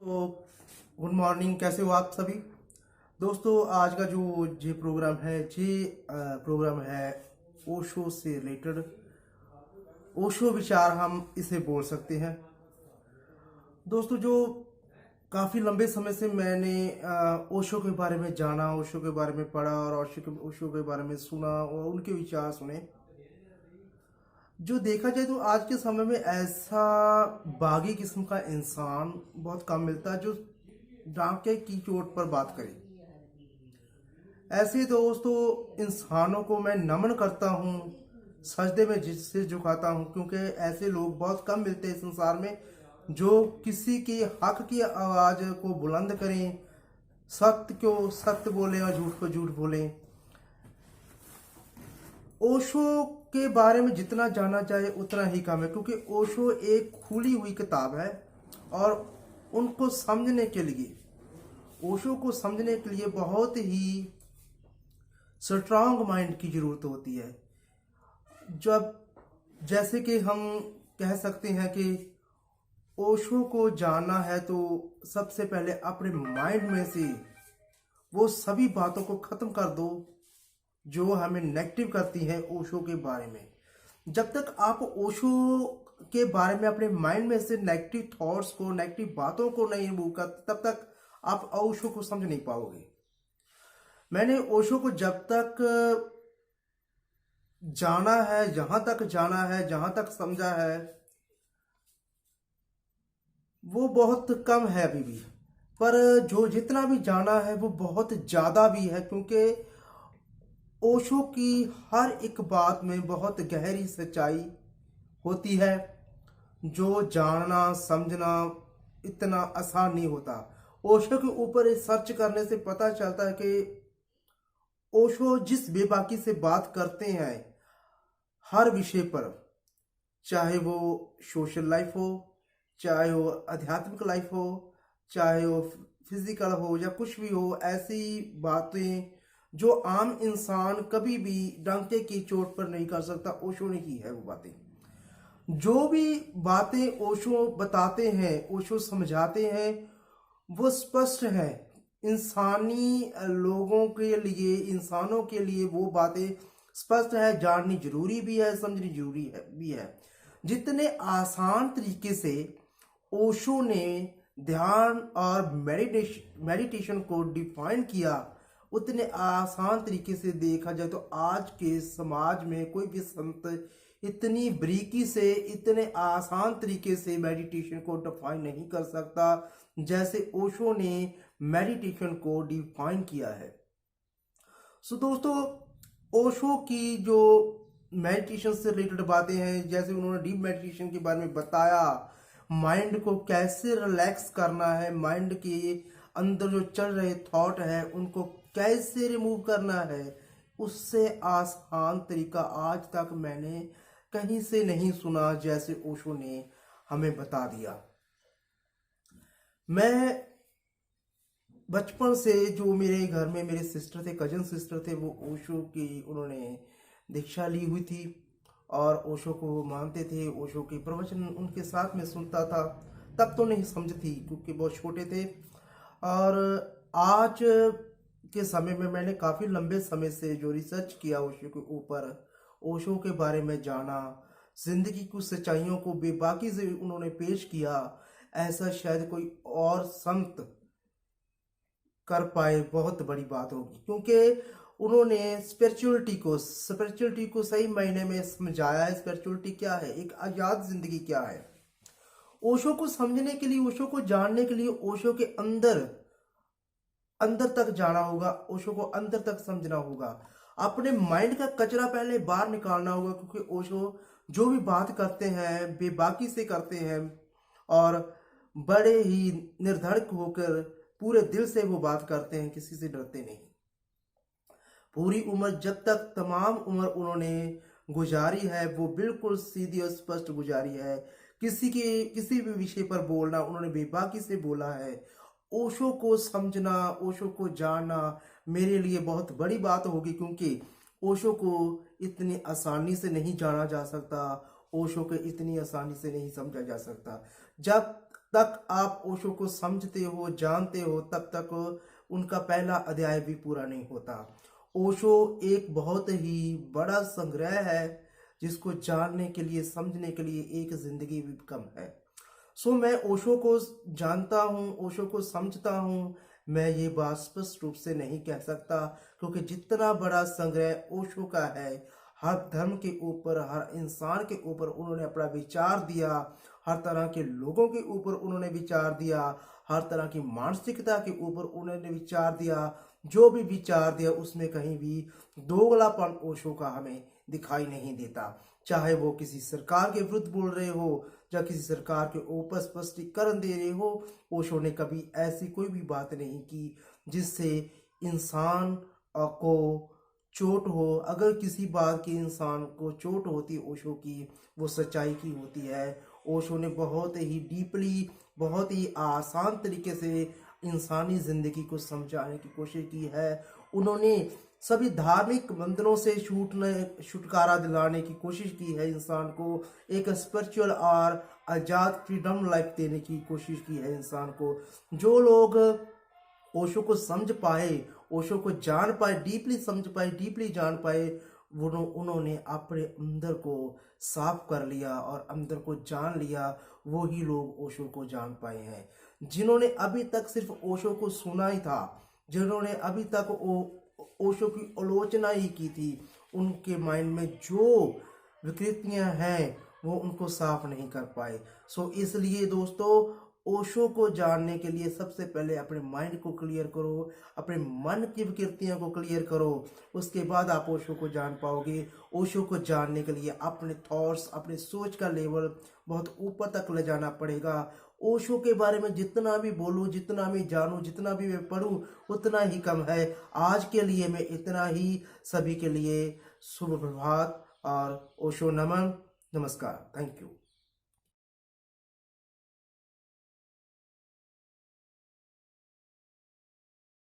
तो good morning, कैसे हो आप सभी दोस्तों। आज का जो ये प्रोग्राम है प्रोग्राम है ओशो से रिलेटेड। ओशो विचार हम इसे बोल सकते हैं दोस्तों। जो काफ़ी लंबे समय से मैंने ओशो के बारे में जाना, ओशो के बारे में पढ़ा और ओशो के बारे में सुना और उनके विचार सुने। जो देखा जाए तो आज के समय में ऐसा बागी किस्म का इंसान बहुत कम मिलता है जो डांके की चोट पर बात करे। ऐसे दोस्तों इंसानों को मैं नमन करता हूँ, सजदे में जिससे झुकाता हूँ, क्योंकि ऐसे लोग बहुत कम मिलते हैं संसार में जो किसी के हक की आवाज़ को बुलंद करें, सत्य को सत्य बोलें और झूठ को झूठ बोलें। ओशो के बारे में जितना जाना चाहे उतना ही कम है, क्योंकि ओशो एक खुली हुई किताब है और उनको समझने के लिए, ओशो को समझने के लिए बहुत ही स्ट्रांग माइंड की जरूरत होती है। जब जैसे कि हम कह सकते हैं कि ओशो को जानना है तो सबसे पहले अपने माइंड में से वो सभी बातों को खत्म कर दो जो हमें नेगेटिव करती हैं ओशो के बारे में। जब तक आप ओशो के बारे में अपने माइंड में से नेगेटिव थॉट्स को, नेगेटिव बातों को नहीं रिमूव करते, तब तक आप ओशो को समझ नहीं पाओगे। मैंने ओशो को जब तक जाना है, जहां तक जाना है, जहां तक समझा है, वो बहुत कम है अभी भी। पर जो जितना भी जाना है वो बहुत ज़्यादा भी है, क्योंकि ओशो की हर एक बात में बहुत गहरी सच्चाई होती है जो जानना समझना इतना आसान नहीं होता। ओशो के ऊपर सर्च करने से पता चलता है कि ओशो जिस बेबाकी से बात करते हैं हर विषय पर, चाहे वो सोशल लाइफ हो, चाहे वो आध्यात्मिक लाइफ हो, चाहे वो फिजिकल हो या कुछ भी हो, ऐसी बातें जो आम इंसान कभी भी डंके की चोट पर नहीं कर सकता, ओशो ने की है वो बातें। जो भी बातें ओशो बताते हैं, ओशो समझाते हैं, वो स्पष्ट है। इंसानी लोगों के लिए, इंसानों के लिए वो बातें स्पष्ट है, जाननी जरूरी भी है, समझनी जरूरी है भी है। जितने आसान तरीके से ओशो ने ध्यान और मेडिटेशन को डिफाइन किया, उतने आसान तरीके से देखा जाए तो आज के समाज में कोई भी संत इतनी बारीकी से, इतने आसान तरीके से मेडिटेशन को डिफाइन नहीं कर सकता जैसे ओशो ने मेडिटेशन को डिफाइन किया है। सो दोस्तों, ओशो की जो मेडिटेशन से रिलेटेड बातें हैं, जैसे उन्होंने डीप मेडिटेशन के बारे में बताया, माइंड को कैसे रिलैक्स करना है, माइंड के अंदर जो चल रहे थॉट है उनको कैसे रिमूव करना है, उससे आसान तरीका आज तक मैंने कहीं से नहीं सुना जैसे ओशो ने हमें बता दिया। मैं बचपन से जो मेरे घर में मेरे सिस्टर थे, कजन सिस्टर थे, वो ओशो की उन्होंने दीक्षा ली हुई थी और ओशो को मानते थे। ओशो के प्रवचन उनके साथ में सुनता था। तब तो नहीं समझ थी क्योंकि बहुत छोटे थे। और आज के समय में मैंने काफ़ी लंबे समय से जो रिसर्च किया ओशो के ऊपर, ओशो के बारे में जाना, जिंदगी की सच्चाइयों को बेबाकी से उन्होंने पेश किया, ऐसा शायद कोई और संत कर पाए, बहुत बड़ी बात होगी। क्योंकि उन्होंने स्पिरिचुअलिटी को सही मायने में समझाया है। स्पिरिचुअलिटी क्या है, एक आजाद जिंदगी क्या है। ओशो को समझने के लिए, ओशो को जानने के लिए ओशो के अंदर अंदर तक जाना होगा, ओशो को अंदर तक समझना होगा। अपने माइंड का कचरा पहले बाहर निकालना होगा, क्योंकि ओशो जो भी बात करते हैं बेबाकी से करते हैं और बड़े ही निर्धड़क होकर पूरे दिल से वो बात करते हैं, किसी से डरते नहीं। पूरी उम्र, जब तक तमाम उम्र उन्होंने गुजारी है, वो बिल्कुल सीधी और स्पष्ट गुजारी है। किसी भी विषय पर बोलना उन्होंने बेबाकी से बोला है। ओशो को समझना, ओशो को जानना मेरे लिए बहुत बड़ी बात होगी, क्योंकि ओशो को इतनी आसानी से नहीं जाना जा सकता, ओशो को इतनी आसानी से नहीं समझा जा सकता। जब तक आप ओशो को समझते हो, जानते हो, तब तक उनका पहला अध्याय भी पूरा नहीं होता। ओशो एक बहुत ही बड़ा संग्रह है, जिसको जानने के लिए, समझने के लिए एक जिंदगी भी कम है। सो मैं ओशो को जानता हूँ, ओशो को समझता हूँ। मैं ये बात स्पष्ट रूप से नहीं कह सकता, क्योंकि जितना बड़ा संग्रह ओशो का है, हर धर्म के ऊपर, हर इंसान के ऊपर उन्होंने अपना विचार दिया, हर तरह के लोगों के ऊपर उन्होंने विचार दिया, हर तरह की मानसिकता के ऊपर उन्होंने विचार दिया। जो भी विचार दिया उसमें कहीं भी दोगलापन ओशो का हमें दिखाई नहीं देता। चाहे वो किसी सरकार के विरुद्ध बोल रहे हो या किसी सरकार के ऊपर स्पष्टीकरण दे रहे हो, ओशो ने कभी ऐसी कोई भी बात नहीं की जिससे इंसान को चोट हो। अगर किसी बात की इंसान को चोट होती ओशो की, वो सच्चाई की होती है। ओशो ने बहुत ही डीपली, बहुत ही आसान तरीके से इंसानी जिंदगी को समझाने की कोशिश की है। उन्होंने सभी धार्मिक बंधनों से छुटकारा दिलाने की कोशिश की है, इंसान को एक स्पिरिचुअल और आज़ाद फ्रीडम लाइफ देने की कोशिश की है इंसान को। जो लोग ओशो को समझ पाए, ओशो को जान पाए, डीपली समझ पाए, डीपली जान पाए, उन्होंने अपने अंदर को साफ कर लिया और अंदर को जान लिया। वो ही लोग ओशो को जान पाए हैं। जिन्होंने अभी तक सिर्फ ओशो को सुना ही था, जिन्होंने अभी तक ओशो की आलोचना ही की थी, उनके माइंड में जो विकृतियां हैं वो उनको साफ नहीं कर पाए। सो इसलिए दोस्तों, ओशो को जानने के लिए सबसे पहले अपने माइंड को क्लियर करो, अपने मन की विकृतियों को क्लियर करो, उसके बाद आप ओशो को जान पाओगे। ओशो को जानने के लिए अपने थॉट्स, अपने सोच का लेवल बहुत ऊपर तक ले जाना पड़ेगा। ओशो के बारे में जितना भी बोलूं, जितना भी जानूं, जितना भी मैं पढ़ूं, उतना ही कम है। आज के लिए मैं इतना ही। सभी के लिए शुभ प्रभात और ओशो नमन, नमस्कार, थैंक यू।